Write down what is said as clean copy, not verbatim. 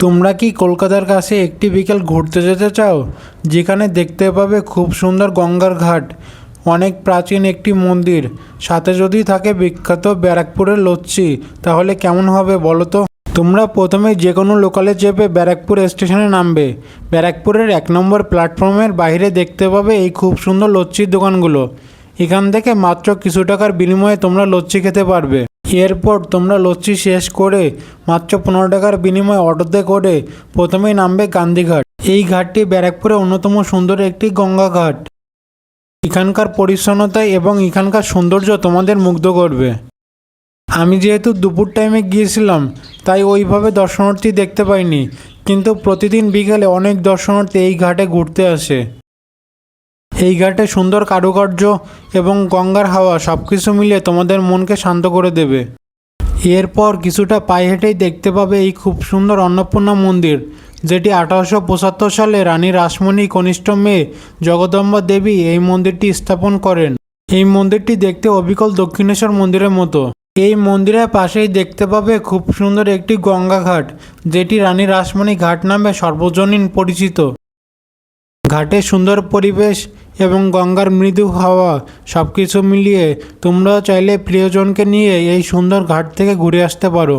তোমরা কি কলকাতার কাছে একটি বিকেল ঘুরতে যেতে চাও, যেখানে দেখতে পাবে খুব সুন্দর গঙ্গার ঘাট, অনেক প্রাচীন একটি মন্দির, সাথে যদি থাকে বিখ্যাত ব্যারাকপুরের লচ্ছি, তাহলে কেমন হবে বলো তো? তোমরা প্রথমে যে কোনো লোকালে চেপে ব্যারাকপুর স্টেশনে নামবে। ব্যারাকপুরের 1 নম্বর প্ল্যাটফর্মের বাইরে দেখতে পাবে এই খুব সুন্দর লচ্ছির দোকানগুলো। এখান থেকে মাত্র কিছু টাকার বিনিময়ে তোমরা লচ্ছি খেতে পারবে। এরপর তোমরা লচ্ছি শেষ করে মাত্র 15 টাকার বিনিময়ে অটোতে করে প্রথমেই নামবে গান্ধীঘাট। এই ঘাটটি ব্যারাকপুরে অন্যতম সুন্দর একটি গঙ্গা ঘাট। এখানকার পরিচ্ছন্নতা এবং এখানকার সৌন্দর্য তোমাদের মুগ্ধ করবে। আমি যেহেতু দুপুর টাইমে গিয়েছিলাম, তাই ওইভাবে দর্শনার্থী দেখতে পাইনি, কিন্তু প্রতিদিন বিকেলে অনেক দর্শনার্থী এই ঘাটে ঘুরতে আসে। এই ঘাটে সুন্দর কারুকার্য এবং গঙ্গার হাওয়া সব কিছু মিলিয়ে তোমাদের মনকে শান্ত করে দেবে। এরপর কিছুটা পায়ে হেঁটেই দেখতে পাবে এই খুব সুন্দর অন্নপূর্ণা মন্দির, যেটি 1875 সালে রানী রাসমণি কনিষ্ঠ মেয়ে জগদম্বা দেবী এই মন্দিরটি স্থাপন করেন। এই মন্দিরটি দেখতে অবিকল দক্ষিণেশ্বর মন্দিরের মতো। এই মন্দিরের পাশেই দেখতে পাবে খুব সুন্দর একটি গঙ্গা ঘাট, যেটি রানী রাসমণি ঘাট নামে সর্বজনীন পরিচিত। ঘাটের সুন্দর পরিবেশ এবং গঙ্গার মৃদু হাওয়া সব কিছু মিলিয়ে তোমরাও চাইলে প্রিয়জনকে নিয়ে এই সুন্দর ঘাট থেকে ঘুরে আসতে পারো।